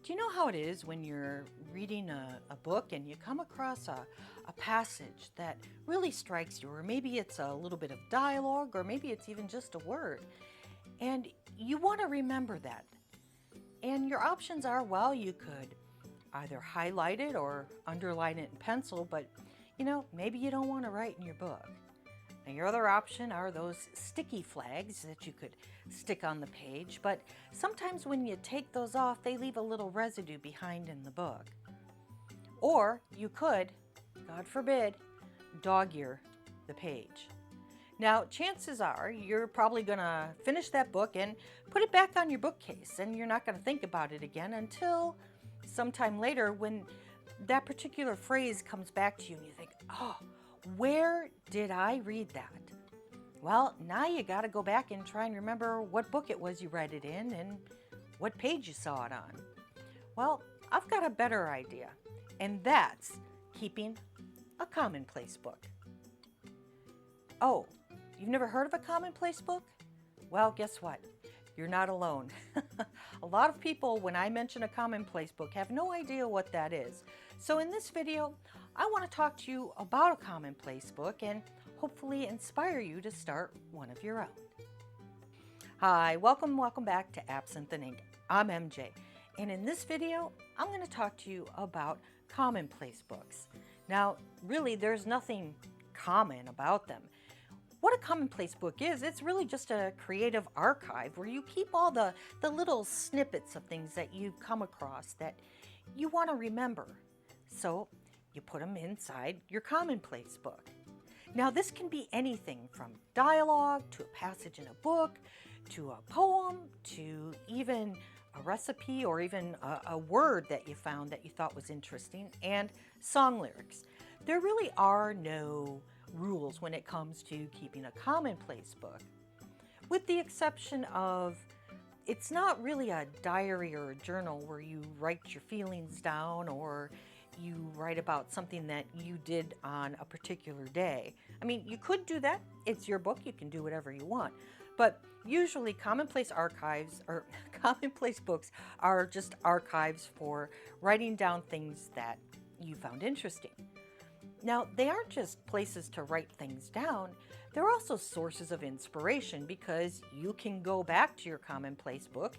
Do you know how it is when you're reading a book and you come across a passage that really strikes you, or maybe it's a little bit of dialogue, or maybe it's even just a word, and you want to remember that? And your options are, well, you could either highlight it or underline it in pencil, but maybe you don't want to write in your book. Now, your other option are those sticky flags that you could stick on the page, but sometimes when you take those off, they leave a little residue behind in the book. Or you could, God forbid, dog-ear the page. Now, chances are you're probably going to finish that book and put it back on your bookcase, and you're not going to think about it again until sometime later when that particular phrase comes back to you and you think, oh, where did I read that? Well, now you got to go back and try and remember what book it was you read it in and what page you saw it on. Well, I've got a better idea, and that's keeping a commonplace book. Oh, you've never heard of a commonplace book? Well, guess what? You're not alone. A lot of people, when I mention a commonplace book, have no idea what that is. So in this video, I want to talk to you about a commonplace book and hopefully inspire you to start one of your own. Hi, welcome back to Absinthe and Ink. I'm MJ, and in this video, I'm going to talk to you about commonplace books. Now, really, there's nothing common about them. What a commonplace book is, it's really just a creative archive where you keep all the little snippets of things that you've come across that you want to remember. So you put them inside your commonplace book. Now, this can be anything from dialogue to a passage in a book, to a poem, to even a recipe, or even a word that you found that you thought was interesting, and song lyrics. There really are no rules when it comes to keeping a commonplace book, with the exception of it's not really a diary or a journal where you write your feelings down or you write about something that you did on a particular day. I mean, you could do that. It's your book. You can do whatever you want. But usually commonplace archives or commonplace books are just archives for writing down things that you found interesting. Now, they aren't just places to write things down. They're also sources of inspiration because you can go back to your commonplace book,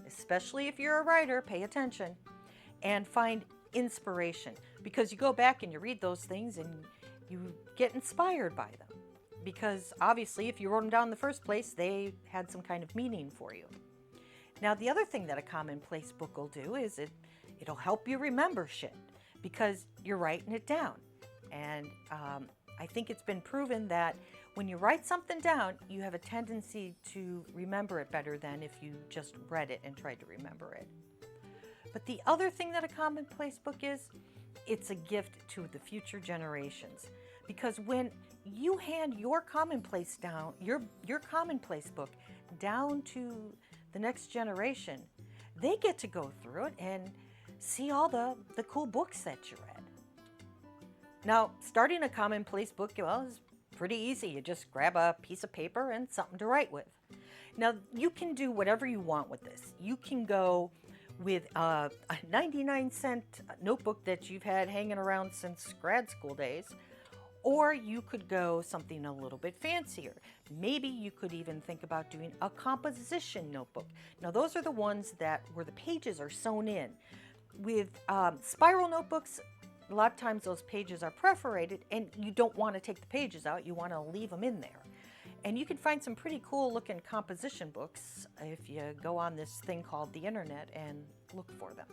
especially if you're a writer, pay attention, and find inspiration, because you go back and you read those things and you get inspired by them, because obviously if you wrote them down in the first place, they had some kind of meaning for you. Now, the other thing that a commonplace book will do is it'll help you remember shit because you're writing it down. And I think it's been proven that when you write something down, you have a tendency to remember it better than if you just read it and tried to remember it. But the other thing that a commonplace book is, it's a gift to the future generations. Because when you hand your commonplace down, your commonplace book down to the next generation, they get to go through it and see all the cool books that you read. Now, starting a commonplace book, well, is pretty easy. You just grab a piece of paper and something to write with. Now, you can do whatever you want with this. You can go with a 99-cent notebook that you've had hanging around since grad school days, or you could go something a little bit fancier. Maybe you could even think about doing a composition notebook. Now, those are the ones where the pages are sewn in. With spiral notebooks, a lot of times those pages are perforated and you don't want to take the pages out, you want to leave them in there. And you can find some pretty cool looking composition books if you go on this thing called the internet and look for them.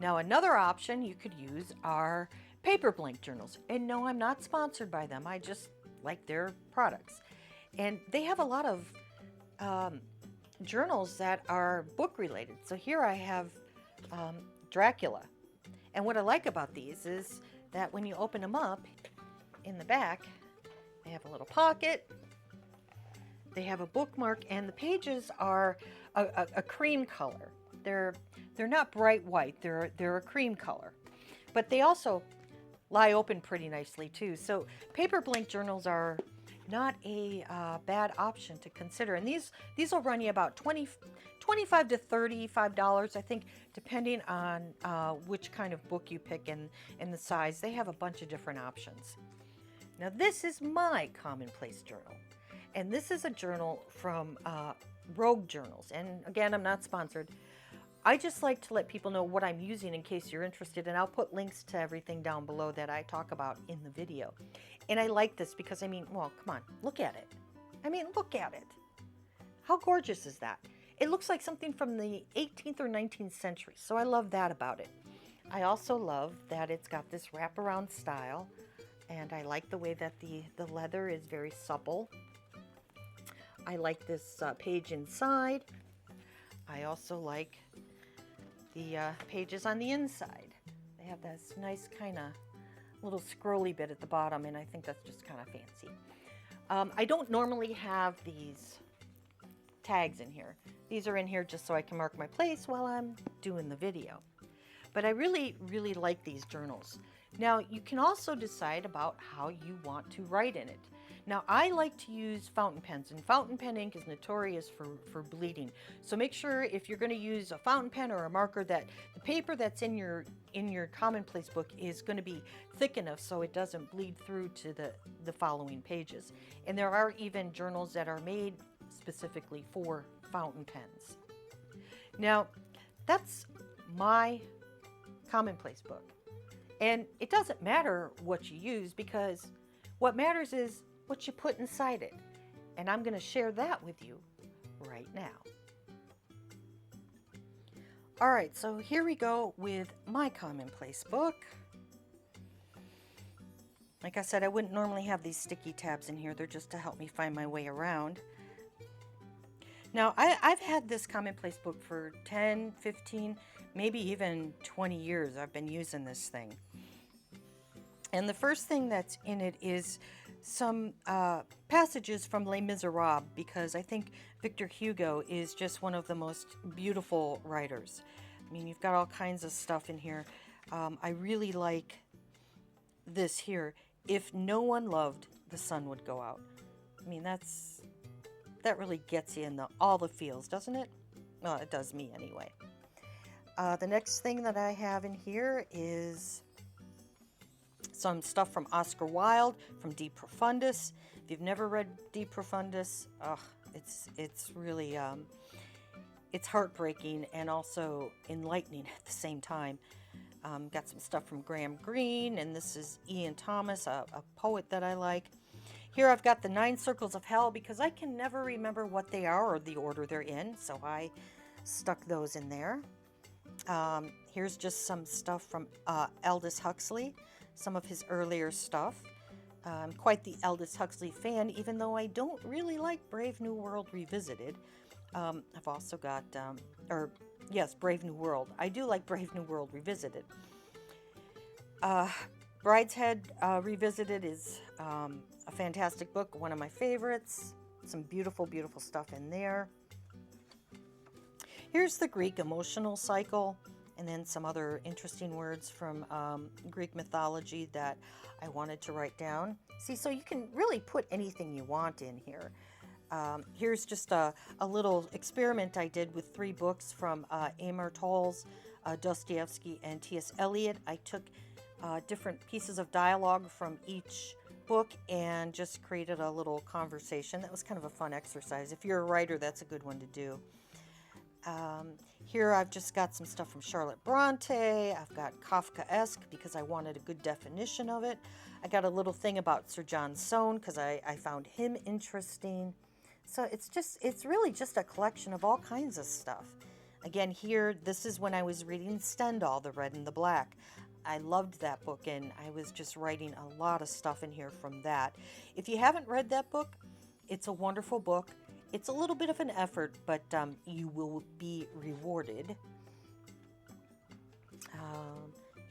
Now, another option you could use are paper blank journals. And no, I'm not sponsored by them. I just like their products. And they have a lot of journals that are book related. So here I have Dracula. And what I like about these is that when you open them up, in the back, they have a little pocket, they have a bookmark, and the pages are a cream color. They're not bright white, they're a cream color. But they also lie open pretty nicely too. So paper blank journals are not a bad option to consider. And these will run you about 25 to $35, I think, depending on which kind of book you pick and the size. They have a bunch of different options. Now, this is my Commonplace journal. And this is a journal from Rogue Journals. And again, I'm not sponsored. I just like to let people know what I'm using in case you're interested, and I'll put links to everything down below that I talk about in the video. And I like this because, I mean, well, come on, look at it. I mean, look at it. How gorgeous is that? It looks like something from the 18th or 19th century, so I love that about it. I also love that it's got this wraparound style, and I like the way that the leather is very supple. I like this page inside. I also like the pages on the inside. They have this nice kind of little scrolly bit at the bottom, and I think that's just kind of fancy. I don't normally have these tags in here. These are in here just so I can mark my place while I'm doing the video. But I really, really like these journals. Now, you can also decide about how you want to write in it. Now, I like to use fountain pens, and fountain pen ink is notorious for bleeding. So make sure if you're going to use a fountain pen or a marker that the paper that's in your Commonplace book is going to be thick enough so it doesn't bleed through to the following pages. And there are even journals that are made specifically for fountain pens. Now, that's my Commonplace book. And it doesn't matter what you use, because what matters is what you put inside it. And I'm going to share that with you right now. All right, so here we go with my Commonplace book. Like I said, I wouldn't normally have these sticky tabs in here. They're just to help me find my way around. Now, I've had this Commonplace book for 10, 15, maybe even 20 years. I've been using this thing. And the first thing that's in it is some passages from Les Miserables, because I think Victor Hugo is just one of the most beautiful writers. I mean, you've got all kinds of stuff in here. I really like this here. If no one loved, the sun would go out. I mean, that really gets you in all the feels, doesn't it? Well, it does me anyway. The next thing that I have in here is some stuff from Oscar Wilde, from De Profundis. If you've never read De Profundis, it's really it's heartbreaking and also enlightening at the same time. Got some stuff from Graham Greene, and this is Ian Thomas, a poet that I like. Here I've got the 9 Circles of Hell, because I can never remember what they are or the order they're in, so I stuck those in there. Here's just some stuff from Aldous Huxley, some of his earlier stuff. I'm quite the Aldous Huxley fan, even though I don't really like Brave New World Revisited. I've also got, Brave New World. I do like Brave New World Revisited. Brideshead Revisited is a fantastic book, one of my favorites. Some beautiful, beautiful stuff in there. Here's the Greek emotional cycle, and then some other interesting words from Greek mythology that I wanted to write down. See, so you can really put anything you want in here. Here's just a little experiment I did with 3 books from Amor Towles, Dostoevsky, and T.S. Eliot. I took different pieces of dialogue from each book and just created a little conversation. That was kind of a fun exercise. If you're a writer, that's a good one to do. Here I've just got some stuff from Charlotte Bronte. I've got Kafkaesque because I wanted a good definition of it. I got a little thing about Sir John Soane because I found him interesting. So it's really just a collection of all kinds of stuff. Again, here, this is when I was reading Stendhal, The Red and the Black. I loved that book, and I was just writing a lot of stuff in here from that. If you haven't read that book, it's a wonderful book. It's a little bit of an effort, but you will be rewarded.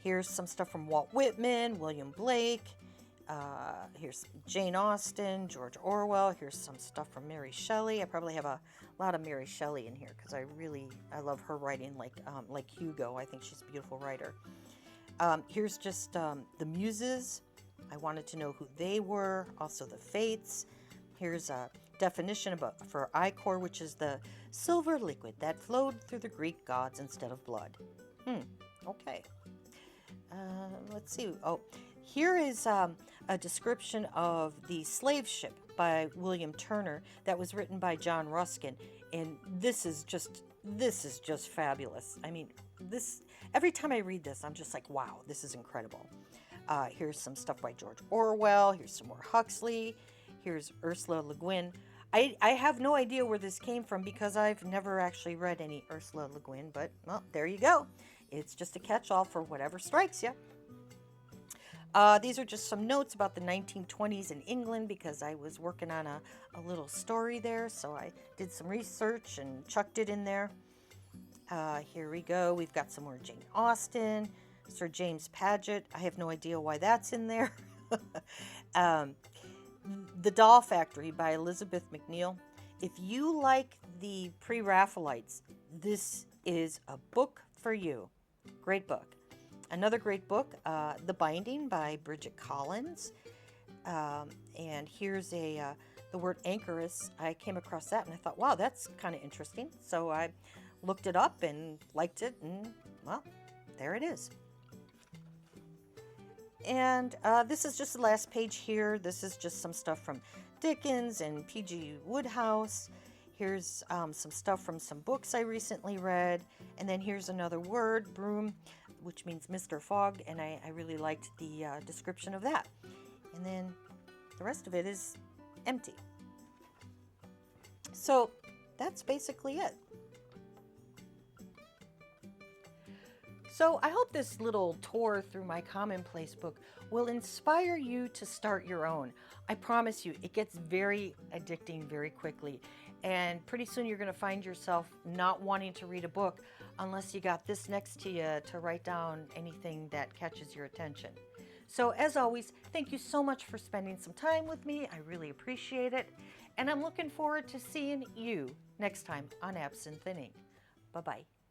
Here's some stuff from Walt Whitman, William Blake. Here's Jane Austen, George Orwell. Here's some stuff from Mary Shelley. I probably have a lot of Mary Shelley in here because I love her writing like Hugo. I think she's a beautiful writer. Here's just the Muses. I wanted to know who they were. Also the Fates. Here's a definition for ichor, which is the silver liquid that flowed through the Greek gods instead of blood. Okay. Let's see. Oh, here is a description of the slave ship by William Turner that was written by John Ruskin, and this is just fabulous. I mean, every time I read this, I'm just like, wow, this is incredible. Here's some stuff by George Orwell. Here's some more Huxley. Here's Ursula Le Guin. I have no idea where this came from because I've never actually read any Ursula Le Guin, but, well, there you go. It's just a catch-all for whatever strikes you. These are just some notes about the 1920s in England because I was working on a little story there, so I did some research and chucked it in there. Here we go. We've got some more Jane Austen, Sir James Paget. I have no idea why that's in there. The Doll Factory by Elizabeth McNeil. If you like the pre-Raphaelites, this is a book for you. Great book. Another great book, The Binding by Bridget Collins. And here's the word anchorus. I came across that and I thought, wow, that's kind of interesting. So I looked it up and liked it, and, well, there it is. And this is just the last page here. This is just some stuff from Dickens and P.G. Wodehouse. Here's some stuff from some books I recently read. And then here's another word, broom, which means Mr. Fogg, and I really liked the description of that. And then the rest of it is empty. So that's basically it. So I hope this little tour through my Commonplace book will inspire you to start your own. I promise you, it gets very addicting very quickly. And pretty soon you're going to find yourself not wanting to read a book unless you got this next to you to write down anything that catches your attention. So as always, thank you so much for spending some time with me. I really appreciate it. And I'm looking forward to seeing you next time on Absinthe and Ink. Bye-bye.